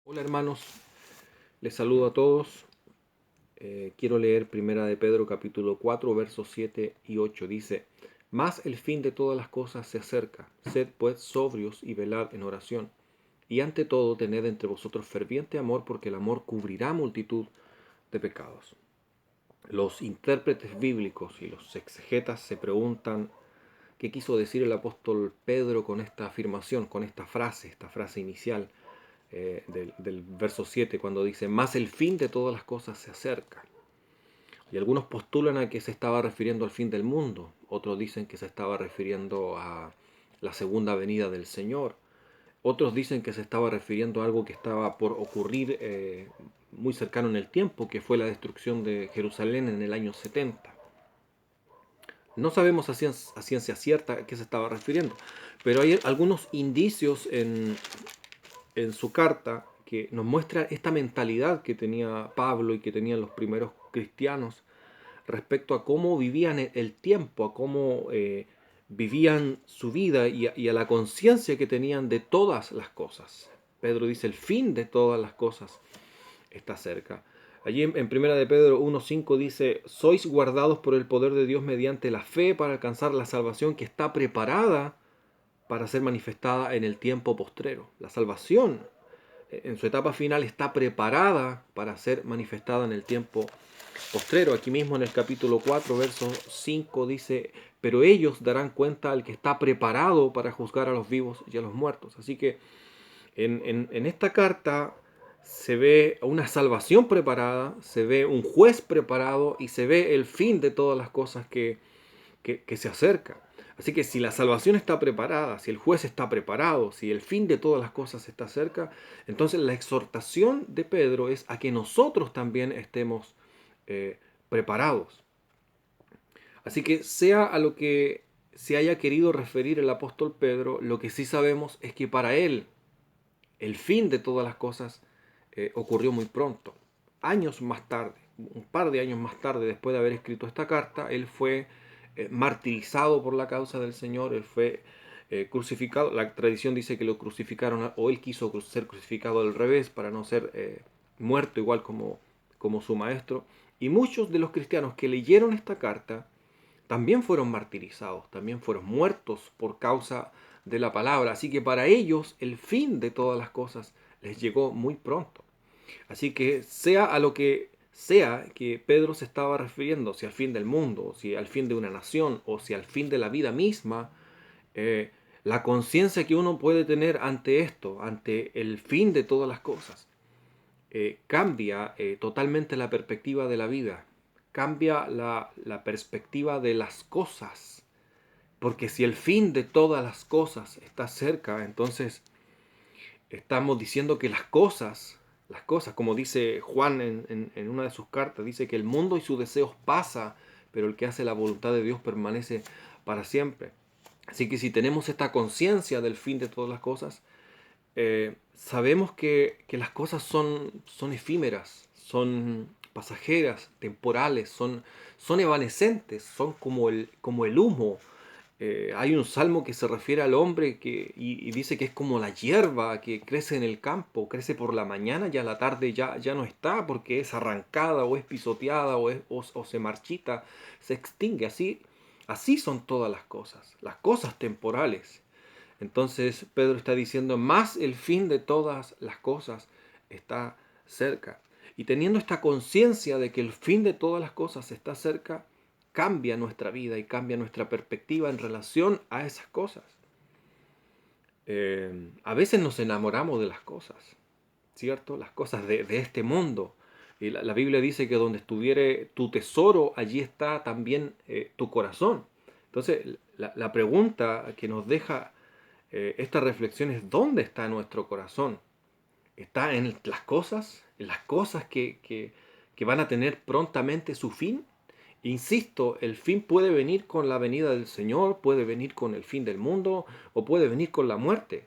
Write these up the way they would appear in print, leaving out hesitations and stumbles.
Hola hermanos, les saludo a todos. Quiero leer Primera de Pedro capítulo 4 versos 7 y 8. Dice: Mas el fin de todas las cosas se acerca. Sed pues sobrios y velad en oración. Y ante todo tened entre vosotros ferviente amor, porque el amor cubrirá multitud de pecados. Los intérpretes bíblicos y los exegetas se preguntan qué quiso decir el apóstol Pedro con esta afirmación, con esta frase inicial del verso 7, cuando dice: Más el fin de todas las cosas se acerca. Y algunos postulan a que se estaba refiriendo al fin del mundo, otros dicen que se estaba refiriendo a la segunda venida del Señor, otros dicen que se estaba refiriendo a algo que estaba por ocurrir muy cercano en el tiempo, que fue la destrucción de Jerusalén en el año 70. No sabemos a ciencia cierta a qué se estaba refiriendo, pero hay algunos indicios en su carta que nos muestra esta mentalidad que tenía Pablo y que tenían los primeros cristianos respecto a cómo vivían el tiempo, a cómo vivían su vida y a la conciencia que tenían de todas las cosas. Pedro dice: el fin de todas las cosas está cerca. Allí en Primera de Pedro 1.5 dice: sois guardados por el poder de Dios mediante la fe para alcanzar la salvación que está preparada para ser manifestada en el tiempo postrero. La salvación en su etapa final está preparada para ser manifestada en el tiempo postrero. Aquí mismo en el capítulo 4, verso 5 dice: pero ellos darán cuenta al que está preparado para juzgar a los vivos y a los muertos. Así que en esta carta se ve una salvación preparada, se ve un juez preparado y se ve el fin de todas las cosas que se acerca. Así que si la salvación está preparada, si el juez está preparado, si el fin de todas las cosas está cerca, entonces la exhortación de Pedro es a que nosotros también estemos preparados. Así que sea a lo que se haya querido referir el apóstol Pedro, lo que sí sabemos es que para él el fin de todas las cosas ocurrió muy pronto. Años más tarde, un par de años más tarde, después de haber escrito esta carta, él fue martirizado por la causa del Señor, él fue crucificado. La tradición dice que lo crucificaron, o él quiso ser crucificado al revés para no ser muerto igual como su maestro. Y muchos de los cristianos que leyeron esta carta también fueron martirizados, también fueron muertos por causa de la palabra. Así que para ellos el fin de todas las cosas les llegó muy pronto. Así que sea a lo que sea que Pedro se estaba refiriendo, si al fin del mundo, si al fin de una nación o si al fin de la vida misma, eh, la conciencia que uno puede tener ante esto, ante el fin de todas las cosas, cambia totalmente la perspectiva de la vida, cambia la perspectiva de las cosas, porque si el fin de todas las cosas está cerca, entonces estamos diciendo que las cosas, como dice Juan en una de sus cartas, dice que el mundo y sus deseos pasa, pero el que hace la voluntad de Dios permanece para siempre. Así que si tenemos esta conciencia del fin de todas las cosas, sabemos que las cosas son efímeras, son pasajeras, temporales, son evanescentes, son como el humo. Hay un salmo que se refiere al hombre y dice que es como la hierba que crece en el campo, crece por la mañana y a la tarde ya no está porque es arrancada o es pisoteada o se marchita, se extingue. Así son todas las cosas temporales. Entonces Pedro está diciendo: más el fin de todas las cosas está cerca. Y teniendo esta conciencia de que el fin de todas las cosas está cerca, cambia nuestra vida y cambia nuestra perspectiva en relación a esas cosas. A veces nos enamoramos de las cosas, ¿cierto? Las cosas de este mundo. Y la Biblia dice que donde estuviere tu tesoro, allí está también tu corazón. Entonces, la pregunta que nos deja esta reflexión es: ¿dónde está nuestro corazón? ¿Está en las cosas? ¿En las cosas que van a tener prontamente su fin? Insisto, el fin puede venir con la venida del Señor, puede venir con el fin del mundo o puede venir con la muerte.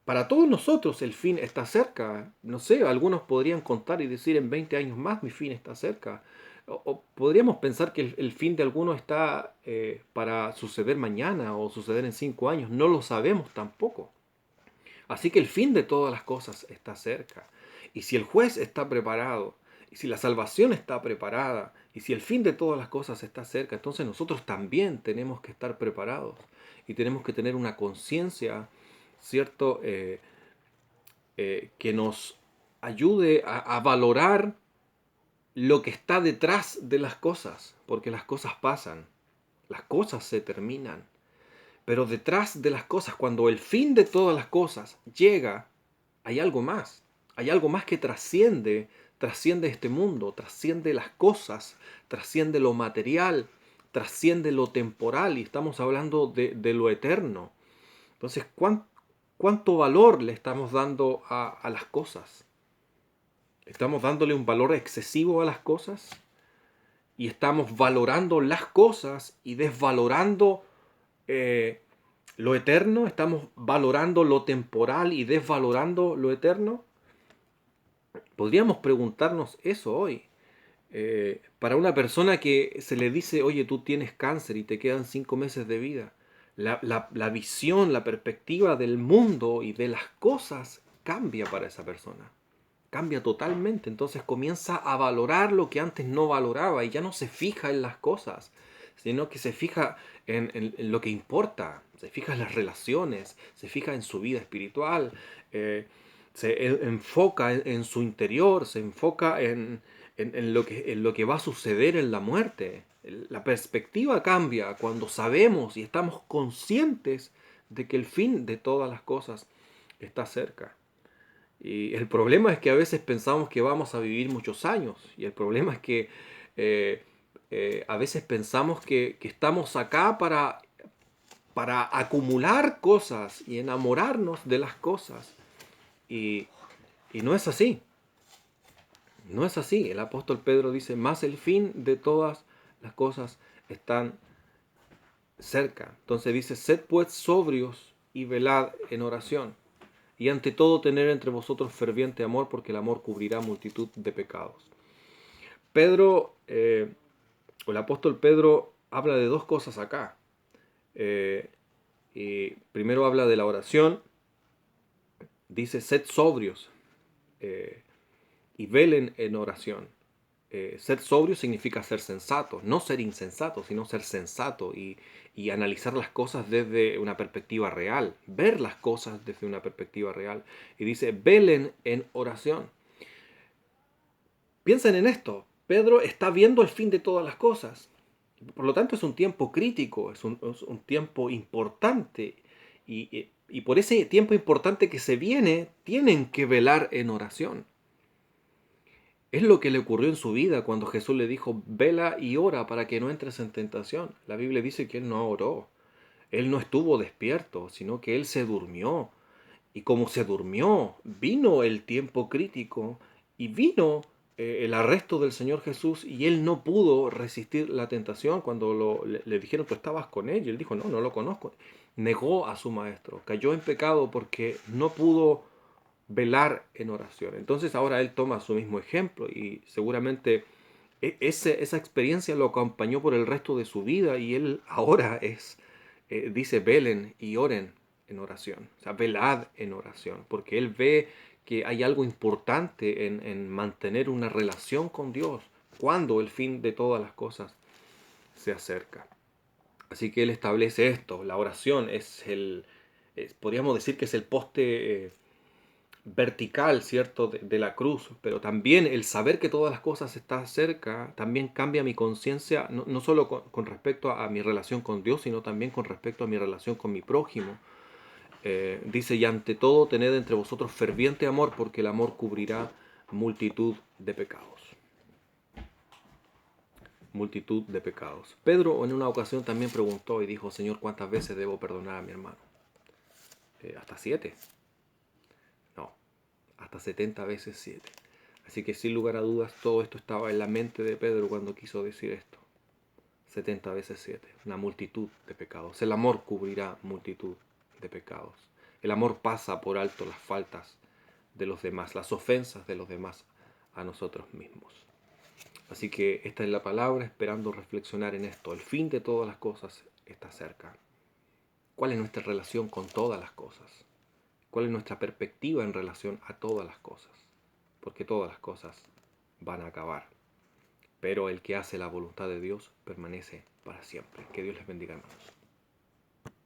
Para todos nosotros el fin está cerca. No sé, algunos podrían contar y decir: en 20 años más mi fin está cerca. O podríamos pensar que el fin de algunos está para suceder mañana o suceder en 5 años. No lo sabemos tampoco. Así que el fin de todas las cosas está cerca. Y si el juez está preparado, y si la salvación está preparada, y si el fin de todas las cosas está cerca, entonces nosotros también tenemos que estar preparados y tenemos que tener una conciencia, ¿cierto? Que nos ayude a valorar lo que está detrás de las cosas, porque las cosas pasan, las cosas se terminan, pero detrás de las cosas, cuando el fin de todas las cosas llega, hay algo más que trasciende este mundo, trasciende las cosas, trasciende lo material, trasciende lo temporal, y estamos hablando de lo eterno. Entonces, ¿cuánto valor le estamos dando a las cosas? ¿Estamos dándole un valor excesivo a las cosas? ¿Y estamos valorando las cosas y desvalorando eh, lo eterno? ¿Estamos valorando lo temporal y desvalorando lo eterno? Podríamos preguntarnos eso hoy. Para una persona que se le dice, oye, tú tienes cáncer y te quedan 5 meses de vida, la visión, la perspectiva del mundo y de las cosas cambia para esa persona. Cambia totalmente. Entonces comienza a valorar lo que antes no valoraba y ya no se fija en las cosas, sino que se fija en lo que importa, se fija en las relaciones, se fija en su vida espiritual, enfoca en su interior, se enfoca en lo que va a suceder en la muerte. La perspectiva cambia cuando sabemos y estamos conscientes de que el fin de todas las cosas está cerca. Y el problema es que a veces pensamos que vamos a vivir muchos años. Y el problema es que eh, a veces pensamos que estamos acá para acumular cosas y enamorarnos de las cosas. Y, y no es así. No es así. El apóstol Pedro dice, más el fin de todas las cosas están cerca. Entonces dice, sed pues sobrios y velad en oración. Y ante todo tener entre vosotros ferviente amor, porque el amor cubrirá multitud de pecados. Pedro, o el apóstol Pedro, habla de dos cosas acá. Eh, y primero habla de la oración, dice, sed sobrios eh, y velen en oración. Ser sobrio significa ser sensato, no ser insensato, sino ser sensato y analizar las cosas desde una perspectiva real, ver las cosas desde una perspectiva real. Y dice, velen en oración. Piensen en esto, Pedro está viendo el fin de todas las cosas. Por lo tanto es un tiempo crítico, es un tiempo importante. Y por ese tiempo importante que se viene, tienen que velar en oración. Es lo que le ocurrió en su vida cuando Jesús le dijo, vela y ora para que no entres en tentación. La Biblia dice que él no oró, él no estuvo despierto, sino que él se durmió. Y como se durmió, vino el tiempo crítico y vino el arresto del Señor Jesús y él no pudo resistir la tentación cuando le dijeron, tú estabas con él. Y él dijo, no, no lo conozco. Negó a su maestro, cayó en pecado porque no pudo velar en oración. Entonces ahora él toma su mismo ejemplo y seguramente esa experiencia lo acompañó por el resto de su vida y él ahora dice, velen y oren en oración, o sea, velad en oración, porque él ve que hay algo importante en mantener una relación con Dios cuando el fin de todas las cosas se acerca. Así que él establece esto, la oración podríamos decir que es el poste vertical, ¿cierto?, de la cruz, pero también el saber que todas las cosas están cerca, también cambia mi conciencia, no solo con respecto a mi relación con Dios, sino también con respecto a mi relación con mi prójimo. Dice, y ante todo tened entre vosotros ferviente amor, porque el amor cubrirá multitud de pecados. Multitud de pecados. Pedro en una ocasión también preguntó y dijo, Señor, ¿cuántas veces debo perdonar a mi hermano? ¿Hasta 7? No, hasta 70 veces 7. Así que sin lugar a dudas todo esto estaba en la mente de Pedro cuando quiso decir esto. 70 veces 7, una multitud de pecados. El amor cubrirá multitud de pecados. El amor pasa por alto las faltas de los demás, las ofensas de los demás a nosotros mismos. Así que esta es la palabra, esperando reflexionar en esto. El fin de todas las cosas está cerca. ¿Cuál es nuestra relación con todas las cosas? cuál es nuestra perspectiva en relación a todas las cosas, porque todas las cosas van a acabar, pero el que hace la voluntad de Dios permanece para siempre. Que Dios les bendiga, hermanos.